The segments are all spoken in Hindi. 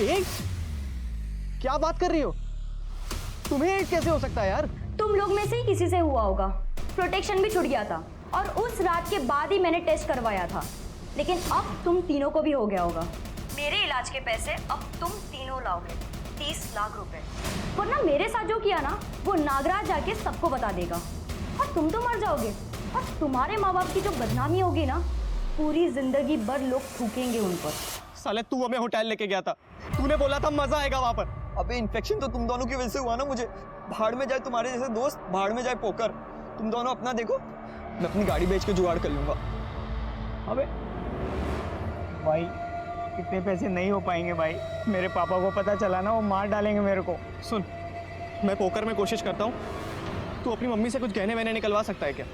एड्स? क्या बात कर रही हो? तुम्हें एड्स कैसे हो सकता है यार? तुम लोग में से ही किसी से हुआ होगा। प्रोटेक्शन भी छूट गया था और उस रात के बाद ही मैंने टेस्ट करवाया था। लेकिन अब तुम तीनों को भी हो गया होगा। मेरे इलाज के पैसे अब तुम तीनों लाओगे, 30 लाख रुपए। वरना मेरे साथ जो किया ना, वो नागराज जाके सबको बता देगा और तुम तो मर जाओगे। और तुम्हारे माँ बाप की जो बदनामी होगी ना, पूरी जिंदगी भर लोग थूकेंगे उन पर। साले तू हमें होटल लेके गया था, तूने बोला था मजा आएगा वहां पर। अबे इन्फेक्शन तो तुम दोनों की वजह से हुआ ना मुझे। भाड़ में जाए तुम्हारे जैसे दोस्त, भाड़ में जाए पोकर। तुम दोनों अपना देखो, मैं अपनी गाड़ी बेच के जुगाड़ कर लूंगा। अबे भाई इतने पैसे नहीं हो पाएंगे भाई। मेरे पापा को पता चला ना, वो मार डालेंगे मेरे को। सुन, मैं पोकर में कोशिश करता हूँ, तू अपनी मम्मी से कुछ गहने वहने निकलवा सकता है क्या?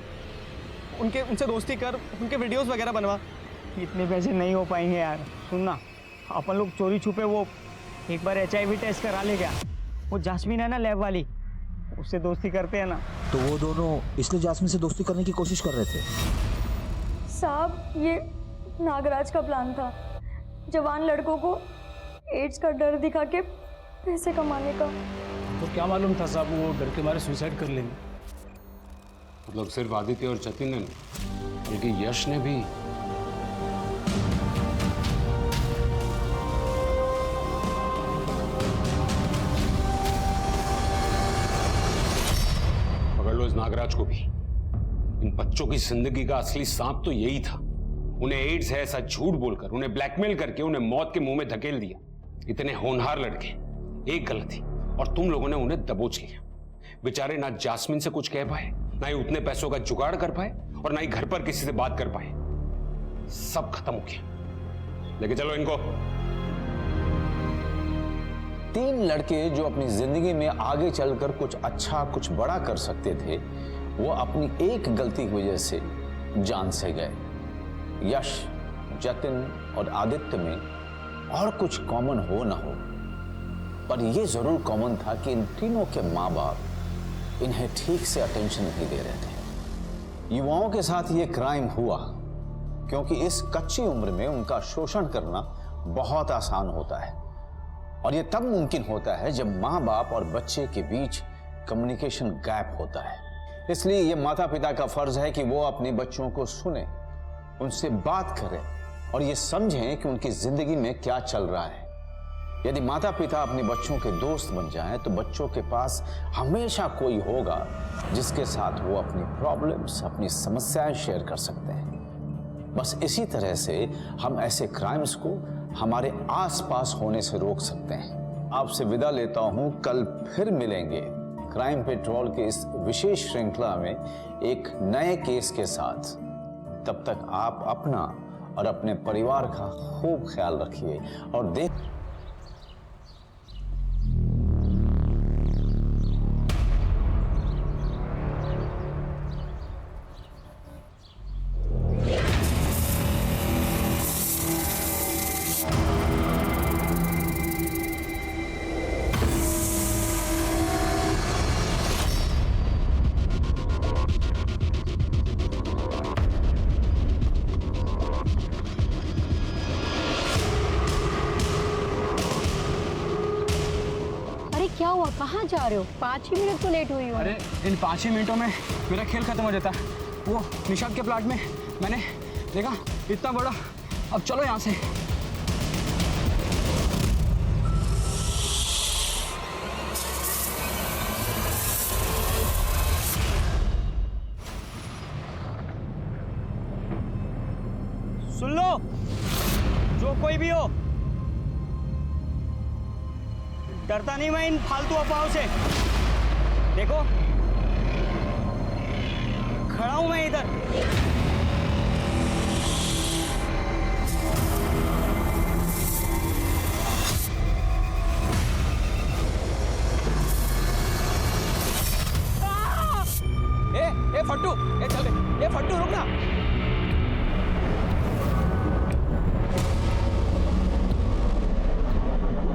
उनसे दोस्ती कर, उनके वीडियोस वगैरह बनवा। इतने पैसे नहीं हो पाएंगे यार। सुन ना, अपन लोग चोरी छुपे वो एक बार HIV टेस्ट करा ले क्या? वो जास्मीन है ना लैब वाली, उससे दोस्ती करते हैं ना। तो वो दोनों इसलिए जास्मीन से दोस्ती करने की कोशिश कर रहे थे। साहब, ये नागराज का प्लान था, जवान लड़कों को एड्स का डर दिखा के पैसे कमाने का। तो क्या मालूम था साहब, वो डर के मारे सुसाइड कर लेंगे। मतलब सिर्फ आदित्य और जतिन ने, बल्कि यश ने भी। पकड़ लो इस नागराज को भी। इन बच्चों की जिंदगी का असली सांप तो यही था। उन्हें एड्स है ऐसा झूठ बोलकर, उन्हें ब्लैकमेल करके उन्हें मौत के मुंह में धकेल दिया। इतने होनहार लड़के, एक गलती और तुम लोगों ने उन्हें दबोच लिया। बेचारे ना जास्मिन से कुछ कह पाए, ना ही उतने पैसों का जुगाड़ कर पाए, और ना ही घर पर किसी से बात कर पाए। सब खत्म हो गया। लेके चलो इनको। 3 लड़के जो अपनी जिंदगी में आगे चलकर कुछ अच्छा कुछ बड़ा कर सकते थे, वो अपनी एक गलती की वजह से जान से गए। यश, जतिन और आदित्य में और कुछ कॉमन हो ना हो, पर यह जरूर कॉमन था कि इन तीनों के माँ बाप इन्हें ठीक से अटेंशन नहीं दे रहे थे। युवाओं के साथ ये क्राइम हुआ क्योंकि इस कच्ची उम्र में उनका शोषण करना बहुत आसान होता है, और यह तब मुमकिन होता है जब माँ बाप और बच्चे के बीच कम्युनिकेशन गैप होता है। इसलिए यह माता पिता का फर्ज है कि वो अपने बच्चों को सुने, उनसे बात करें और ये समझें कि उनकी जिंदगी में क्या चल रहा है। यदि माता पिता अपने बच्चों के दोस्त बन जाएं, तो बच्चों के पास हमेशा कोई होगा जिसके साथ वो अपनी प्रॉब्लम्स, अपनी समस्याएं शेयर कर सकते हैं। बस इसी तरह से हम ऐसे क्राइम्स को हमारे आसपास होने से रोक सकते हैं। आपसे विदा लेता हूं, कल फिर मिलेंगे क्राइम पेट्रोल के इस विशेष श्रृंखला में एक नए केस के साथ। तब तक आप अपना और अपने परिवार का खूब ख्याल रखिए और देख क्या हुआ, कहाँ जा रहे हो? 5 ही मिनट तो लेट हुई हो। अरे इन 5 ही मिनटों में मेरा खेल खत्म हो जाता। वो निशाद के प्लाट में मैंने देखा इतना बड़ा। अब चलो यहाँ से। सुन लो, जो कोई भी हो, डरता नहीं मैं इन फालतू अफवाहों से। देखो, खड़ा हूं मैं इधर। ए फट्टू, ए चल बे, ए फट्टू रुक ना।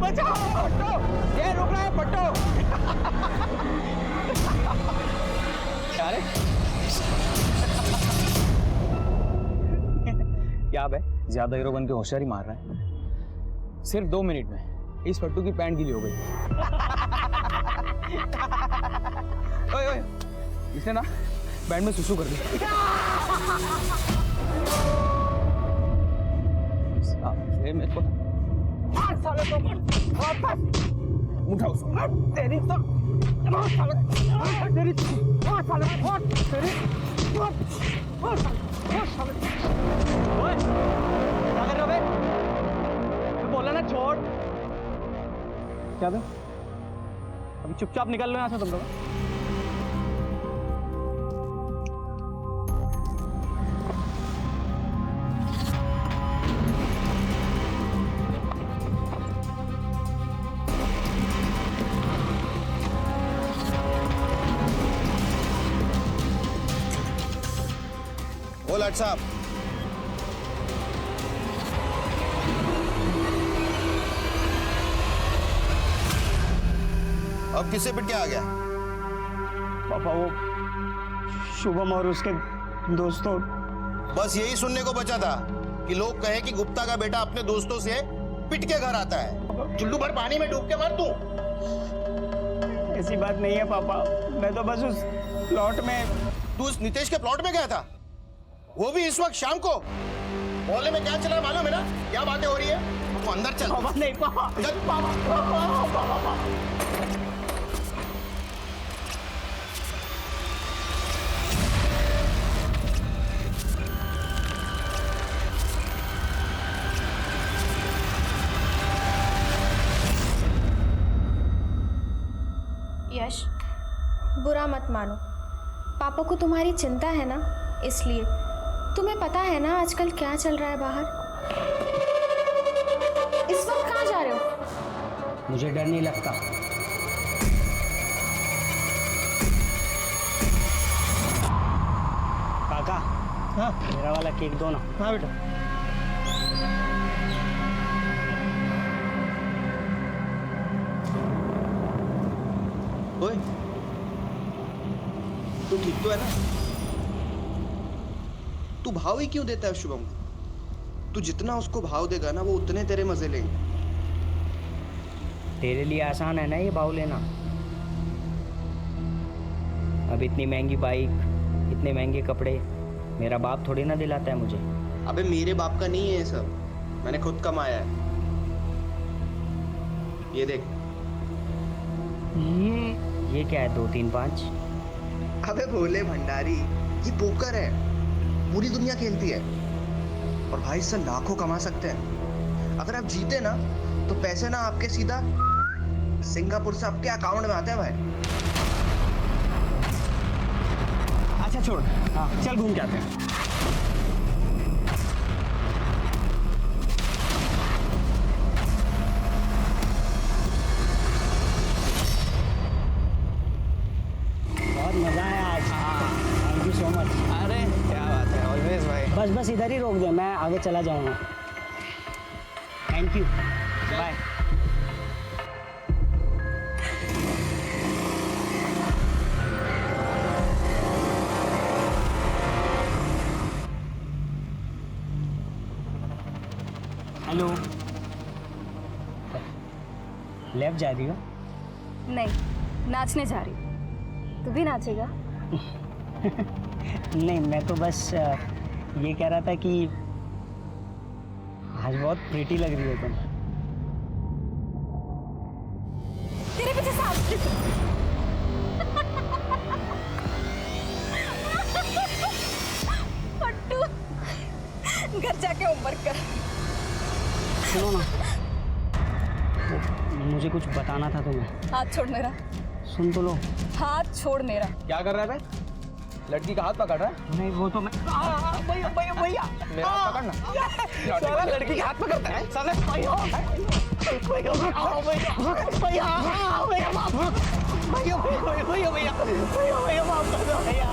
बचाओ फट्टू, ये रुक रहा है फट्टू। क्या रे? क्या बे, ज्यादा हीरो बन के होशियारी मार रहा है? सिर्फ 2 मिनट में इस फट्टू की पैंट गीली हो गई। ओए ओए, इसने ना बैंड में सुसु कर दी। ये मेरे को उठा उसको। तेरी तो तेरी ओए, क्या कर रहे हो बे? मैं बोला ना छोड़। क्या बे? अभी चुपचाप निकल लो यहाँ से तुम लोग। ओ लाट साहब, अब किससे पिट के आ गया? पापा वो शुभम और उसके दोस्तों। बस यही सुनने को बचा था कि लोग कहे कि गुप्ता का बेटा अपने दोस्तों से पिट के घर आता है। चुल्लू भर पानी में डूब के मर तू। ऐसी बात नहीं है पापा, मैं तो बस उस प्लॉट में। तू उस नितेश के प्लॉट में गया था, वो भी इस वक्त शाम को? मोहल्ले में क्या चल रहा है मालूम है ना? क्या बातें हो रही है? तो अंदर चल। पापा नहीं पापा, चल। पापा। यश, बुरा मत मानो, पापा को तुम्हारी चिंता है ना, इसलिए। तुम्हें पता है ना आजकल क्या चल रहा है बाहर? इस वक्त कहाँ जा रहे हो? मुझे डर नहीं लगता। काका, हाँ मेरा वाला केक दो ना। हाँ बेटा। ओए, तू ठीक तो है ना? तू भाव ही क्यों देता है शुभम को? तू जितना उसको भाव देगा ना, वो उतने तेरे मजे लेंगे। तेरे लिए आसान है ना ये भाव लेना। अब इतनी महंगी बाइक, इतने महंगे कपड़े मेरा बाप थोड़ी ना दिलाता है मुझे। अबे मेरे बाप का नहीं है ये सब, मैंने खुद कमाया है। ये देख। ये क्या है, 2 3 5? अबे भोले भंडारी, ये पोकर है, पूरी दुनिया खेलती है और भाई इससे लाखों कमा सकते हैं। अगर आप जीते ना तो पैसे ना आपके सीधा सिंगापुर से आपके अकाउंट में आते हैं भाई। अच्छा छोड़, हाँ चल घूम के आते हैं। बहुत मजा आया आज। Thank you so much. अरे क्या बात है, ऑलवेज भाई। बस इधर ही रोक दे, मैं आगे चला जाऊंगा। Thank you, bye. Hello, left जा रही हो? नहीं, नाचने जा रही। तू भी नाचेगा? नहीं, मैं तो बस ये कह रहा था कि आज बहुत प्रीटी लग रही हो तुम। तेरे पीछे सांप। पट्टू, घर जाके होमवर्क कर। सुनो ना, मुझे कुछ बताना था तुम्हें। हाथ छोड़ मेरा। सुन तो लो। हाथ छोड़ मेरा। क्या कर रहा है बे? लड़की का हाथ पकड़ रहा है? नहीं, वो तो मैं। भैया भैया भैया, मेरा हाथ पकड़ना। साला लड़की के हाथ पकड़ता है साला। भैया भैया भैया माफ कर दो भैया।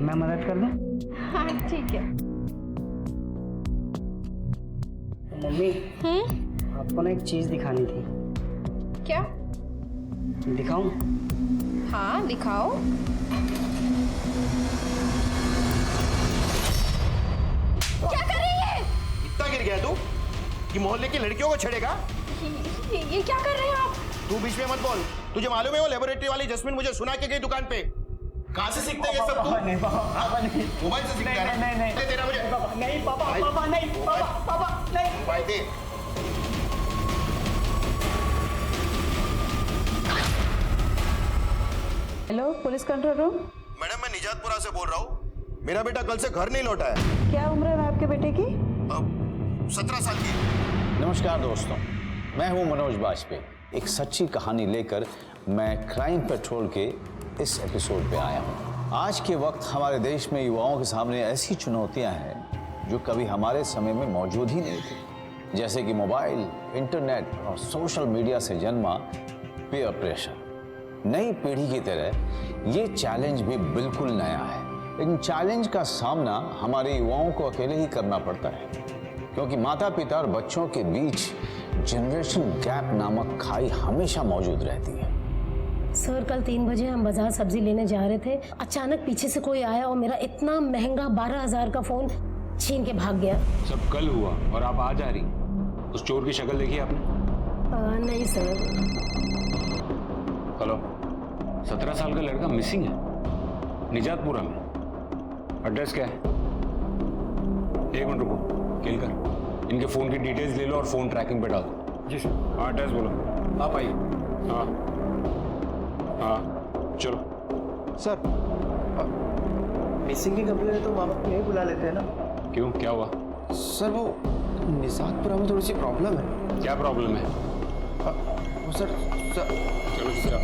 मैं मदद कर दूं? हाँ ठीक है। मम्मी आपको ना एक चीज दिखानी थी। क्या? दिखाऊं? हाँ दिखाओ। क्या कर रही है? इतना गिर गया तू कि मोहल्ले की लड़कियों को छेड़ेगा? ये क्या कर रहे हैं आप? तू बीच में मत बोल। तुझे मालूम है वो लेबोरेटरी वाली जस्मिन मुझे सुना के गई दुकान पे। कहाँ से सीखते हैं ये सब तू? नहीं पापा नहीं, मोबाइल से सीखता है ना? नहीं दे तेरा मुझे। पापा नहीं, पापा भाई, पापा नहीं, पापा नहीं। मोबाइल दे। Hello, police control room. Madam मैं निजातपुरा से बोल रहा हूँ। मेरा बेटा कल से घर नहीं लौटा है। क्या उम्र है आपके बेटे की? 17 साल की। नमस्कार दोस्तों, मैं हूं मनोज बाजपेयी। एक सच्ची कहानी लेकर मैं क्राइम पेट्रोल के इस एपिसोड पे आया हूं। आज के वक्त हमारे देश में युवाओं के सामने ऐसी चुनौतियां हैं जो कभी हमारे समय में मौजूद ही नहीं थी, जैसे कि मोबाइल, इंटरनेट और सोशल मीडिया से जन्मा पीयर प्रेशर। नई पीढ़ी की तरह ये चैलेंज भी बिल्कुल नया है। इन चैलेंज का सामना हमारे युवाओं को अकेले ही करना पड़ता है, क्योंकि माता पिता और बच्चों के बीच जनरेशन गैप नामक खाई हमेशा मौजूद रहती है। सर, कल 3 बजे हम बाजार सब्जी लेने जा रहे थे। अचानक पीछे से कोई आया और मेरा इतना महंगा 12,000 का फोन छीन के भाग गया। सब कल हुआ और आप आज आ रही। उस चोर की शक्ल देखी आपने? नहीं सर। हेलो, 17 साल का लड़का मिसिंग है निजातपुरा में। एड्रेस क्या है? एक मिनट रुको, किल कर इनके फोन की डिटेल्स ले लो और फोन ट्रैकिंग पे डाल दो। जी सर। हाँ एड्रेस बोलो। आप आइए। हाँ हाँ चलो। सर मिसिंग की कंप्लेन है तो माँ बाप को यही बुला लेते हैं ना। क्यों, क्या हुआ? सर वो निजातपुरा में थोड़ी सी प्रॉब्लम है। क्या प्रॉब्लम है? वो सर चलो सर,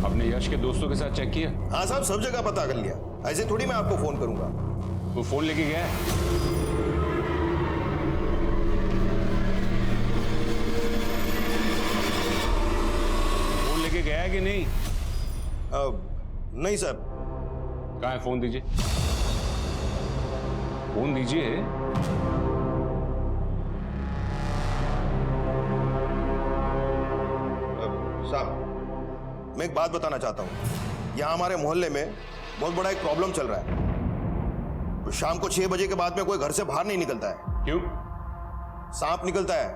आपने यश के दोस्तों के साथ चेक किया? हाँ साहब, सब जगह पता कर लिया। ऐसे थोड़ी मैं आपको फोन करूंगा। वो फोन लेके गया है? फोन लेके गया है कि नहीं? नहीं सर। कहाँ है फोन? दीजिए फोन दीजिए। साहब मैं एक बात बताना चाहता हूँ। यहाँ हमारे मोहल्ले में बहुत बड़ा एक प्रॉब्लम चल रहा है। शाम को 6 बजे के बाद में कोई घर से बाहर नहीं निकलता है। क्यों? सांप निकलता है।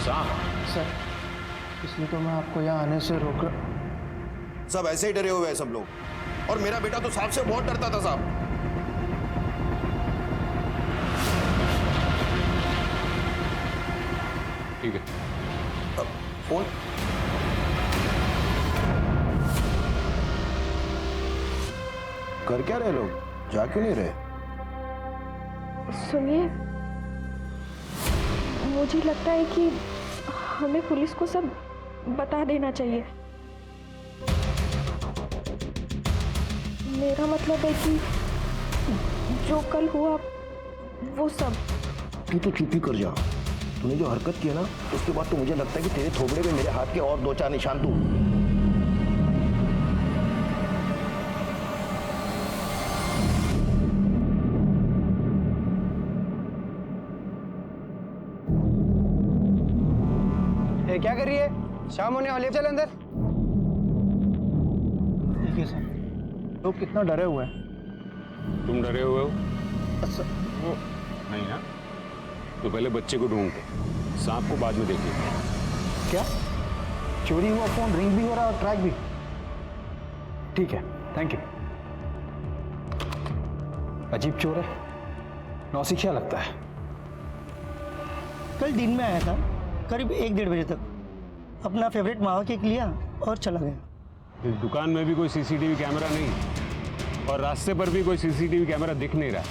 सांप? सर इसलिए तो मैं आपको यहाँ आने से रोक रहा। सब ऐसे ही डरे हुए हैं सब लोग। और मेरा बेटा तो सांप से बहुत डरता था साहब। ठीक है। फोन कर क्या रहे लोग? जा क्यों नहीं रहे? सुनिए, मुझे लगता है कि हमें पुलिस को सब बता देना चाहिए। मेरा मतलब है कि जो कल हुआ वो सब। तू तो चुप ही कर जा। तूने जो हरकत की है ना, उसके बाद तो मुझे लगता है कि तेरे थोबड़े में मेरे हाथ के और 2-4 निशान तू। क्या कर रही है? शाम होने वाली है, चल अंदर। देखिए सर, लोग कितना डरे हुए हैं। तुम डरे हुए हो? अच्छा, वो नहीं ना, तो पहले बच्चे को ढूंढते, सांप को बाद में देखिए। क्या चोरी हुआ फोन रिंग भी हो रहा है और ट्रैक भी? ठीक है, थैंक यू। अजीब चोर है, नौसिखिया लगता है। कल दिन में आया था करीब 1-1:30 बजे तक, अपना फेवरेट मावा केक लिया और चला गया। इस दुकान में भी कोई सीसीटीवी कैमरा नहीं और रास्ते पर भी कोई सीसीटीवी कैमरा दिख नहीं रहा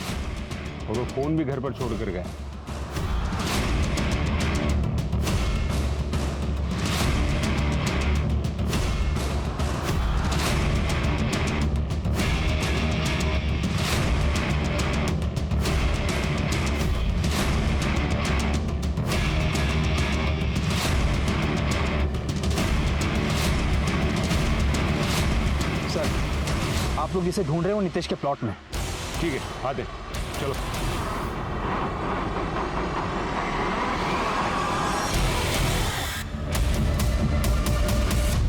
और वो फोन भी घर पर छोड़ कर गया। सर आप लोग जिसे ढूंढ रहे हो नितेश के प्लॉट में। ठीक है, आते चलो।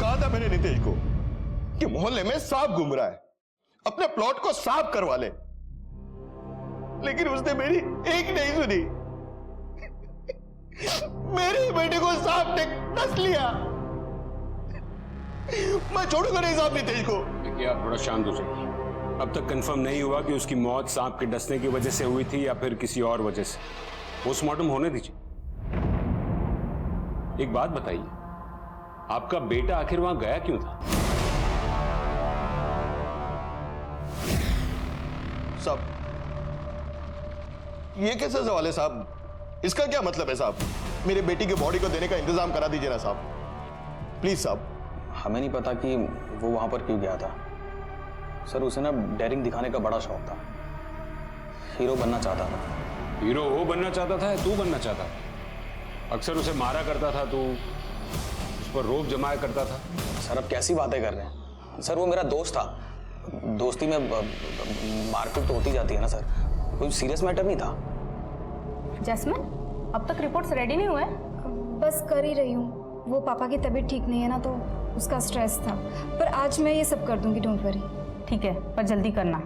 कहा था मैंने नितेश को कि मोहल्ले में सांप घूम रहा है, अपने प्लॉट को साफ करवा ले, लेकिन उसने मेरी एक नहीं सुनी। मेरे बेटे को सांप ने डस लिया। मैं छोड़ूंगा नहीं साहब नितेश को। देखिए, आप थोड़ा शांत हो जाइए। अब तक कंफर्म नहीं हुआ कि उसकी मौत सांप के डसने की वजह से हुई थी या फिर किसी और वजह से। पोस्टमार्टम होने दीजिए। एक बात बताइए, आपका बेटा आखिर वहां गया क्यों था? साहब, ये कैसा सवाल है साहब? इसका क्या मतलब है साहब? मेरे बेटी की बॉडी को देने का इंतजाम करा दीजिए ना साहब, प्लीज साहब। हमें नहीं पता कि वो वहां पर क्यों गया था सर। उसे ना डेयरिंग दिखाने का बड़ा शौक था, हीरो बनना चाहता था। हीरो वो बनना चाहता था या तू बनना चाहता था? अक्सर उसे मारा करता था तू, उस पर रोब जमाया करता था। सर अब कैसी बातें कर रहे हैं सर? वो मेरा दोस्त था, दोस्ती में मारपीट तो होती जाती है ना सर, कोई सीरियस मैटर नहीं था। जैस्मिन, अब तक रिपोर्ट्स रेडी नहीं हुए? बस कर ही रही हूँ। वो पापा की तबीयत ठीक नहीं है ना, तो उसका स्ट्रेस था, पर आज मैं ये सब कर दूंगी, डोंट वरी। ठीक है, पर जल्दी करना।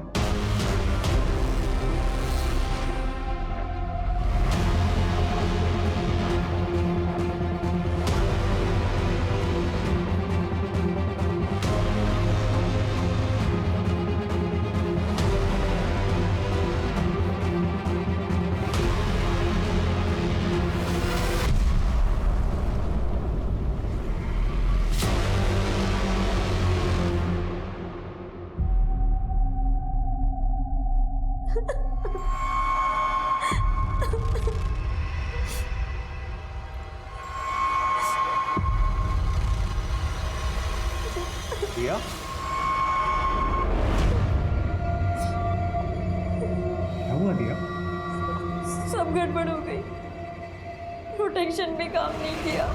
दिया? क्या हुआ दिया? सब गड़बड़ हो गई, प्रोटेक्शन भी काम नहीं किया।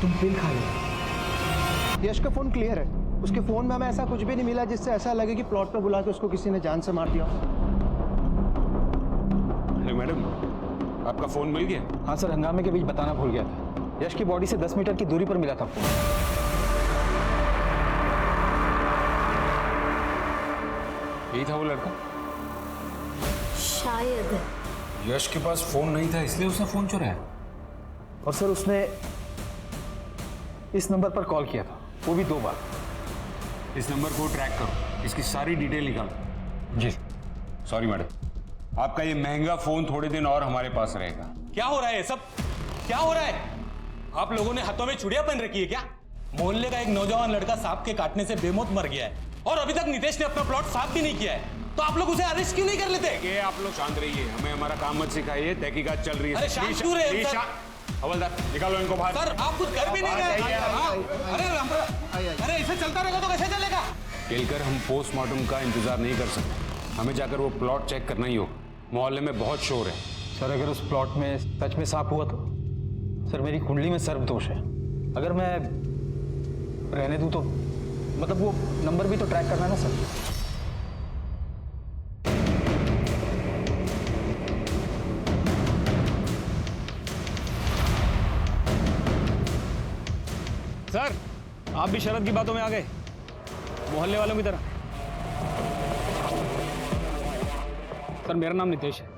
तुम पिल खा लो। यश का फोन क्लियर है, उसके फोन में हमें ऐसा कुछ भी नहीं मिला जिससे ऐसा लगे कि प्लॉट पर बुला के उसको किसी ने जान से मार दिया। अरे मैडम, आपका फोन मिल गया? हाँ सर, हंगामे के बीच बताना भूल गया था। यश की बॉडी से 10 मीटर की दूरी पर मिला था फोन। यही था वो लड़का? शायद। यश के पास फोन नहीं था इसलिए उसने फोन चुराया। और सर उसने इस नंबर पर कॉल किया था, वो भी 2 बार। इस नंबर को ट्रैक करो, इसकी सारी डिटेल निकालो। जी। सॉरी मैडम, आपका ये महंगा फोन थोड़े दिन और हमारे पास रहेगा। क्या हो रहा है ये सब? क्या हो रहा है? आप लोगों ने हाथों में चूड़ियां पहन रखी है क्या? मोहल्ले का एक नौजवान लड़का सांप के काटने से बेमौत मर गया है और अभी तक नितेश ने अपना प्लॉट साफ भी नहीं किया है, तो आप लोग उसे अरेस्ट क्यों नहीं कर लेते? ये आप लोग शांत रहिए, हमें हमारा काम मत सिखाइए, तहकीकात चल रही है। अरे शांत क्यों रहे सर? हवलदार, निकालो इनको बाहर। सर आप कुछ कर भी नहीं रहे। अरे ऐसे चलता रहेगा तो कैसे चलेगा? केलकर, हम पोस्टमार्टम का इंतजार नहीं कर सकते, हमें जाकर वो प्लॉट चेक करना ही होगा। मोहल्ले में बहुत शोर है। सर अगर उस प्लॉट में सच में सांप हुआ तो सर मेरी कुंडली में सर्प दोष है। अगर मैं रहने दूं तो मतलब वो नंबर भी तो ट्रैक करना है ना सर। सर, आप भी शरद की बातों में आ गए, मोहल्ले वालों की तरह। सर मेरा नाम नितेश है,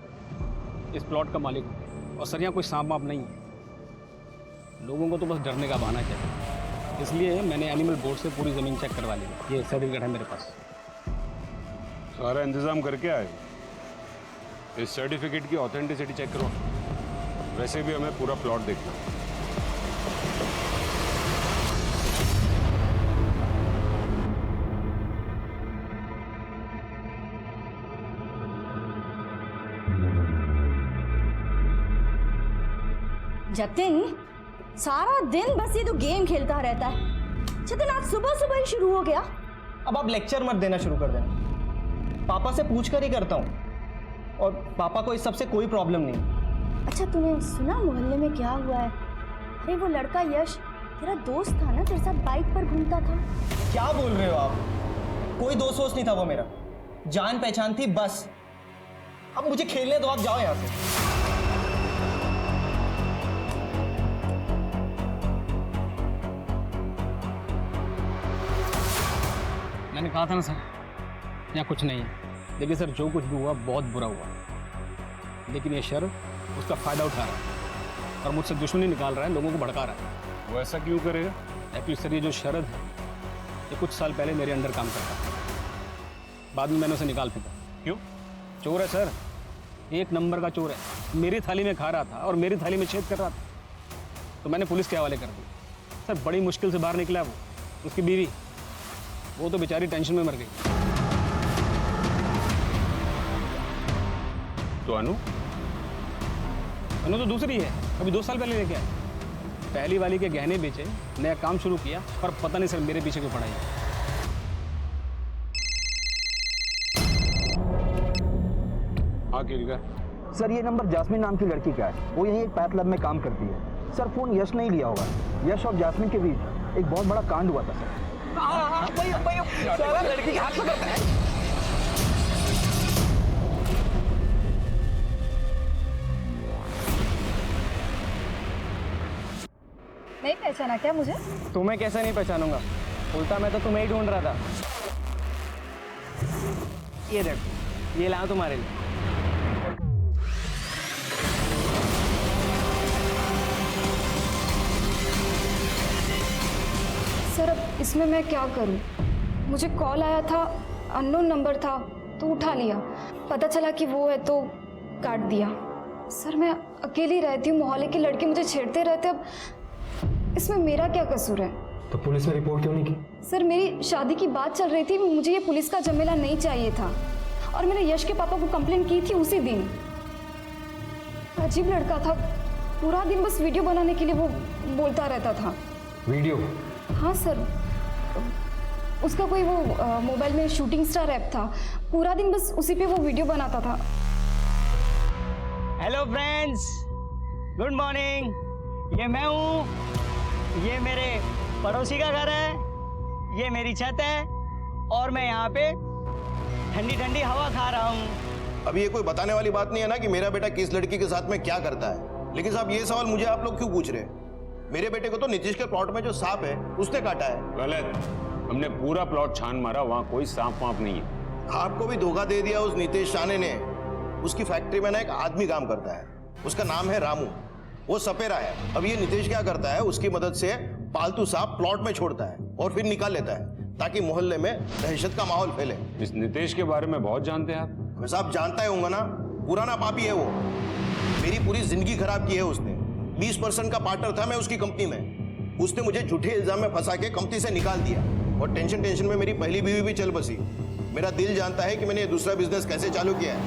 इस प्लॉट का मालिक हूँ, और सर यहाँ कोई सांप वाप नहीं है। लोगों को तो बस डरने का बहाना चाहिए, इसलिए मैंने एनिमल बोर्ड से पूरी ज़मीन चेक करवा ली है। ये सर्टिफिकेट है मेरे पास। सारा इंतजाम करके आए, इस सर्टिफिकेट की ऑथेंटिसिटी चेक करो। वैसे भी हमें पूरा प्लॉट देखना है। जतिन, सारा दिन बस ये तो गेम खेलता रहता है। जतिन, आज सुबह सुबह ही शुरू हो गया। अब आप लेक्चर मत देना शुरू कर देना, पापा से पूछ कर ही करता हूँ, और पापा को इस सब से कोई प्रॉब्लम नहीं। अच्छा तूने सुना मोहल्ले में क्या हुआ है? अरे वो लड़का यश तेरा दोस्त था ना, तेरे साथ बाइक पर घूमता था। क्या बोल रहे हो आप? कोई दोस्त वोस्त नहीं था वो मेरा, जान पहचान थी बस। अब मुझे खेलने दो, आप जाओ यहाँ से। मैंने कहा था ना सर, यहाँ कुछ नहीं है। देखिए सर, जो कुछ भी हुआ बहुत बुरा हुआ, लेकिन ये शर उसका फ़ायदा उठा रहा है और मुझसे दुश्मनी निकाल रहा है, लोगों को भड़का रहा है। वो ऐसा क्यों करेगा? एक्चुअली सर, ये जो शरद है ये कुछ साल पहले मेरे अंडर काम करता था, बाद में मैंने उसे निकाल फेंका। क्यों? चोर है सर, एक नंबर का चोर है। मेरी थाली में खा रहा था और मेरी थाली में छेद कर रहा था, तो मैंने पुलिस के हवाले कर दिया। सर बड़ी मुश्किल से बाहर निकला वो, उसकी बीवी, वो तो बेचारी टेंशन में मर गई। तो अनु तो दूसरी है, अभी 2 साल पहले लेके आए। पहली वाली के गहने बेचे, नया काम शुरू किया, पर पता नहीं सर मेरे पीछे क्यों पड़ा है। हाँ गिरगा सर ये नंबर जास्मिन नाम की लड़की का है, वो यहीं एक पैथ लैब में काम करती है। सर फोन यश नहीं लिया होगा, यश और जास्मिन के बीच एक बहुत बड़ा कांड हुआ था सर। लड़की के हाथ पकड़ता है। नहीं पहचाना क्या मुझे? तुम्हें कैसे नहीं पहचानूंगा, उल्टा मैं तो तुम्हें ही ढूंढ रहा था। ये देखो, ये लाऊं तुम्हारे लिए। सर अब इसमें मैं क्या करूं? मुझे कॉल आया था, अननोन नंबर था तो उठा लिया, पता चला कि वो है तो काट दिया। सर मैं अकेली रहती हूँ, मोहल्ले के लड़के मुझे छेड़ते रहते, अब इसमें मेरा क्या कसूर है? तो पुलिस में रिपोर्ट क्यों नहीं की? सर मेरी शादी की बात चल रही थी, मुझे ये पुलिस का झमेला नहीं चाहिए था और मैंने यश के पापा को कंप्लेंट की थी उसी दिन। अजीब लड़का था, पूरा दिन बस वीडियो बनाने के लिए वो बोलता रहता था। वीडियो? हाँ सर, उसका कोई वो मोबाइल में शूटिंग स्टार ऐप था, पूरा दिन बस उसी पे वो वीडियो बनाता था। Hello friends, good morning. ये मैं हूँ, ये मेरे पड़ोसी का घर है, ये मेरी छत है और मैं यहाँ पे ठंडी ठंडी हवा खा रहा हूँ। अब ये कोई बताने वाली बात नहीं है ना कि मेरा बेटा किस लड़की के साथ में क्या करता है। लेकिन साहब ये सवाल मुझे आप लोग क्यों पूछ रहे हैं? मेरे बेटे को तो नीतीश के प्लॉट में जो सांप है उसने काटा है। गलत, हमने पूरा प्लॉट छान मारा, वहां कोई सांप वाप नहीं है। आपको भी धोखा दे दिया उस नीतीश शाने ने। उसकी फैक्ट्री में ना एक आदमी काम करता है, उसका नाम है रामू, वो सपेरा है। अब ये नीतीश क्या करता है, उसकी मदद से पालतू सांप प्लॉट में छोड़ता है और फिर निकाल लेता है ताकि मोहल्ले में दहशत का माहौल फैले। इस नीतीश के बारे में बहुत जानते हैं आप? साहब जानता है होगा ना, पुराना पापी है वो, मेरी पूरी जिंदगी खराब की है उसने। 20% का पार्टनर था मैं उसकी कंपनी में, उसने मुझे झूठे इल्जाम में फंसा के कंपनी से निकाल दिया और टेंशन में मेरी पहली बीवी भी चल बसी। मेरा दिल जानता है कि मैंने ये दूसरा बिजनेस कैसे चालू किया है।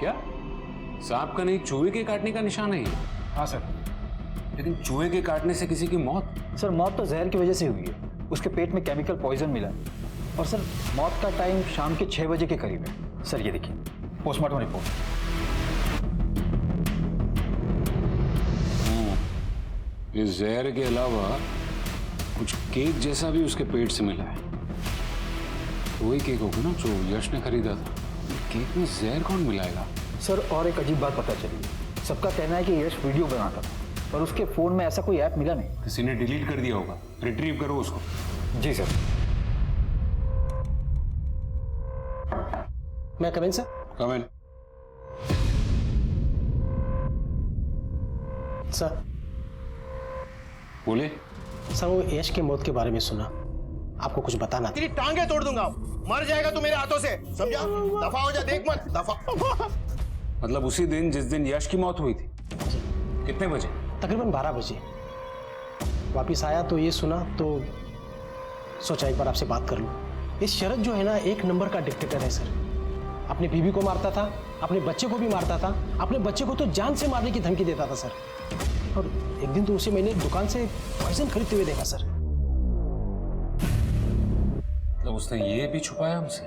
क्या सांप का नहीं, चूहे के काटने का निशान है ये? हाँ सर। लेकिन चूहे के काटने से किसी की मौत? सर मौत तो जहर की वजह से हुई है, उसके पेट में केमिकल पॉइजन मिला है। और सर मौत का टाइम शाम के 6 बजे के करीब है। सर ये देखिए पोस्टमार्टम रिपोर्ट। इस जहर के अलावा कुछ केक जैसा भी उसके पेट से मिला है। तो वही केक होगा ना जो यश ने खरीदा था। केक में जहर कौन मिलाएगा? सर और एक अजीब बात पता चली, सबका कहना है कि यश वीडियो बनाता था पर उसके फोन में ऐसा कोई ऐप मिला नहीं। किसी ने डिलीट कर दिया होगा, रिट्रीव करो उसको। जी सर। मैं कम इन सर? कम इन। सर बोले। सर वो यश की मौत के बारे में सुना, आपको कुछ बताना था। तेरी टांगे तोड़ दूंगा, मर जाएगा तू मेरे हाथों से, समझा? दफा हो जा, देख मत, दफा। मतलब उसी दिन जिस दिन यश की मौत हुई थी? कितने बजे? तकरीबन 12 बजे। वापिस आया तो ये सुना तो सोचा एक बार आपसे बात कर लूं। इस शरद जो है ना, एक नंबर का डिक्टेटर है सर। अपनी बीवी को मारता था, अपने बच्चे को भी मारता था, अपने बच्चे को तो जान से मारने की धमकी देता था सर। और एक दिन तो उसे मैंने दुकान से पॉइजन खरीदते हुए देखा सर। मतलब उसने ये भी छुपाया हमसे?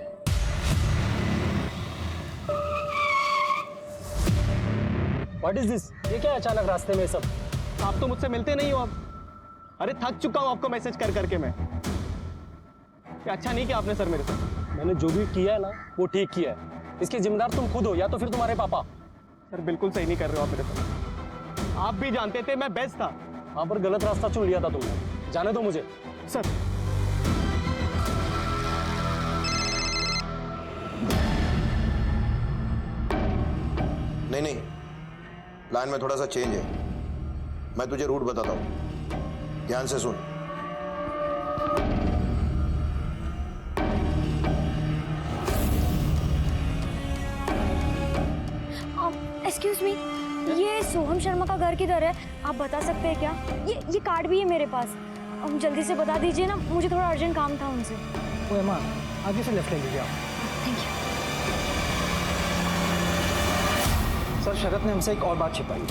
What is this? ये क्या अचानक रास्ते में सब? आप तो मुझसे मिलते नहीं हो अब। अरे थक चुका हूं आपको मैसेज कर करके मैं। क्या अच्छा नहीं किया आपने सर मेरे साथ। मैंने जो भी किया है ना वो ठीक किया है। इसके जिम्मेदार तुम खुद हो या तो फिर तुम्हारे पापा। सर बिल्कुल सही नहीं कर रहे हो आप मेरे साथ। आप भी जानते थे मैं बेस्ट था। वहां पर गलत रास्ता चुन लिया था तुमने। जाने दो मुझे सर। नहीं, प्लान में थोड़ा सा चेंज है। मैं तुझे रूट बताता हूं, ध्यान से सुन। एक्सक्यूज मी, ये सोहम शर्मा का घर किधर है? आप बता सकते हैं क्या? ये कार्ड भी है मेरे पास। जल्दी से बता दीजिए ना, मुझे थोड़ा अर्जेंट काम था उनसे। वो एमा आगे से लेफ्ट ले लीजिए आप। Thank you. सर शरद ने हमसे एक और बात छिपाई।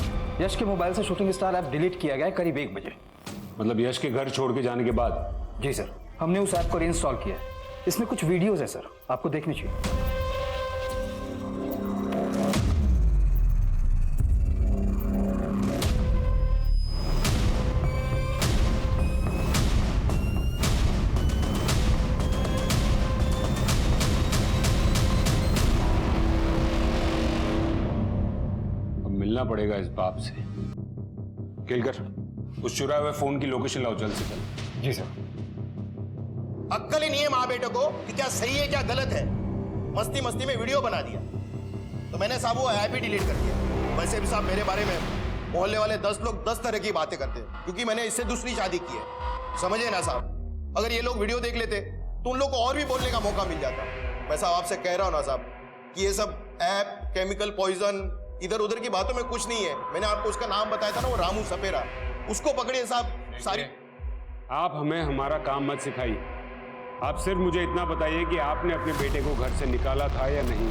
यश के मोबाइल से शूटिंग स्टार ऐप डिलीट किया गया है करीब 1 बजे। मतलब यश के घर छोड़ के जाने के बाद? जी सर, हमने उस ऐप को रीइंस्टॉल किया है। इसमें कुछ वीडियोस है सर, आपको देखनी चाहिए। मिलना पड़ेगा इस बाप से। केलकर, उस चुराए हुए फोन की लोकेशन लाओ जल्द से जल्द। जी सर। अक्कल ही नहीं है माँ बेटे को कि क्या सही है क्या गलत है। मस्ती मस्ती में वीडियो बना दिया तो मैंने साहब वो ऐप ही डिलीट कर दिया। वैसे भी साहब मेरे बारे में मोहल्ले वाले 10 लोग 10 तरह की बातें करते हैं क्योंकि मैंने इससे दूसरी शादी की है। समझे ना साहब, अगर ये लोग वीडियो देख लेते तो उन लोग को और भी बोलने का मौका मिल जाता। मैं साहब आपसे कह रहा हूँ ना साहब कि ये सब ऐप, केमिकल पॉइजन, इधर उधर की बातों में कुछ नहीं है। मैंने आपको उसका नाम बताया था ना, वो रामू सपेरा, उसको पकड़िए साहब। सारी आप हमें हमारा काम मत सिखाइए। आप सिर्फ मुझे इतना बताइए कि आपने अपने बेटे को घर से निकाला था या नहीं।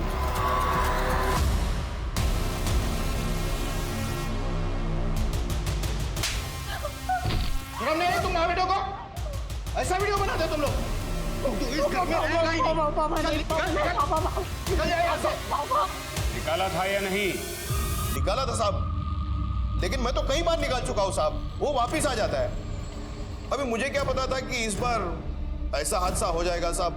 शर्म नहीं आई तुम माँ बेटों को? ऐसा वीडियो बनाते तुम लोग? निकाला था या नहीं? निकाला था साहब, लेकिन मैं तो कई बार निकाल चुका हूं साहब। वो वापिस आ जाता है। अभी मुझे क्या पता था कि इस बार ऐसा हादसा हो जाएगा साहब।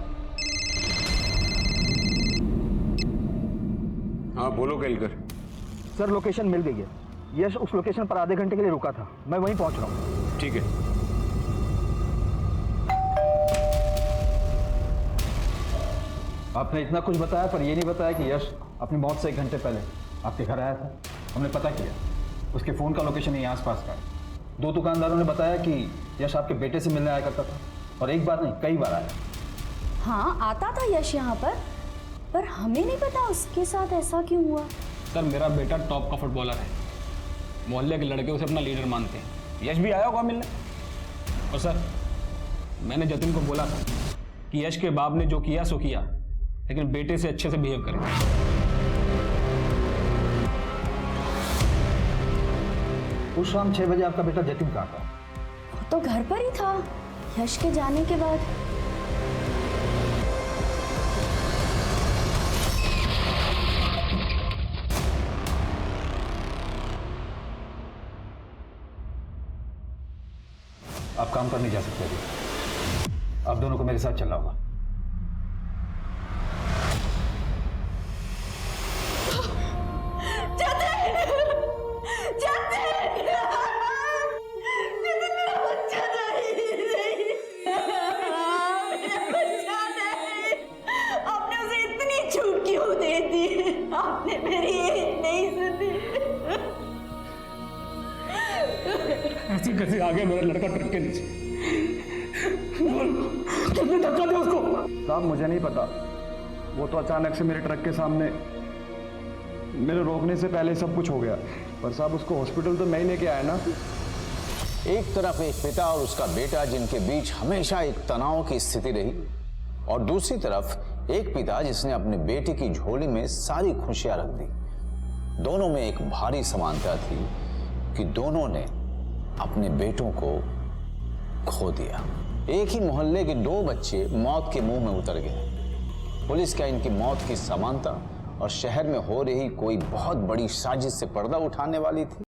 हाँ बोलो केलकर। सर लोकेशन मिल गई है। यश उस लोकेशन पर आधे घंटे के लिए रुका था, मैं वहीं पहुंच रहा हूँ। ठीक है। आपने इतना कुछ बताया पर यह नहीं बताया कि यश अपनी मौत से 1 घंटे पहले आपके घर आया था। हमने पता किया, उसके फ़ोन का लोकेशन यहीं आसपास का है। 2 दुकानदारों ने बताया कि यश आपके बेटे से मिलने आया करता था और एक बार नहीं कई बार आया। हाँ आता था यश यहाँ पर हमें नहीं पता उसके साथ ऐसा क्यों हुआ। सर मेरा बेटा टॉप का फुटबॉलर है, मोहल्ले के लड़के उसे अपना लीडर मानते हैं। यश भी आया होगा मिलने। और सर मैंने जतिन को बोला था कि यश के बाप ने जो किया सो किया, लेकिन बेटे से अच्छे से बिहेव करें। उस शाम 6 बजे आपका बेटा जतिन कहाँ था? वो तो घर पर ही था यश के जाने के बाद। आप काम पर नहीं जा सकते अभी। आप दोनों को मेरे साथ चलना होगा। आपने उसे इतनी छूट क्यों दे दी? आपने मेरी एक नहीं सुनी। ऐसे कैसे आ गया मेरा लड़का ट्रक के नीचे? कितने धक्का दिया उसको? साहब मुझे नहीं पता, वो तो अचानक से मेरे ट्रक के सामने मेरे रोकने से पहले सब कुछ हो गया। पर साहब उसको हॉस्पिटल तो मैं ही लेके आया ना। एक तरफ एक पिता और उसका बेटा जिनके बीच हमेशा एक तनाव की स्थिति रही, और दूसरी तरफ एक पिता जिसने अपने बेटे की झोली में सारी खुशियां रख दी। दोनों में एक भारी समानता थी कि दोनों ने अपने बेटों को खो दिया। एक ही मोहल्ले के 2 बच्चे मौत के मुंह में उतर गए। पुलिस क्या इनकी मौत की समानता और शहर में हो रही कोई बहुत बड़ी साजिश से पर्दा उठाने वाली थी?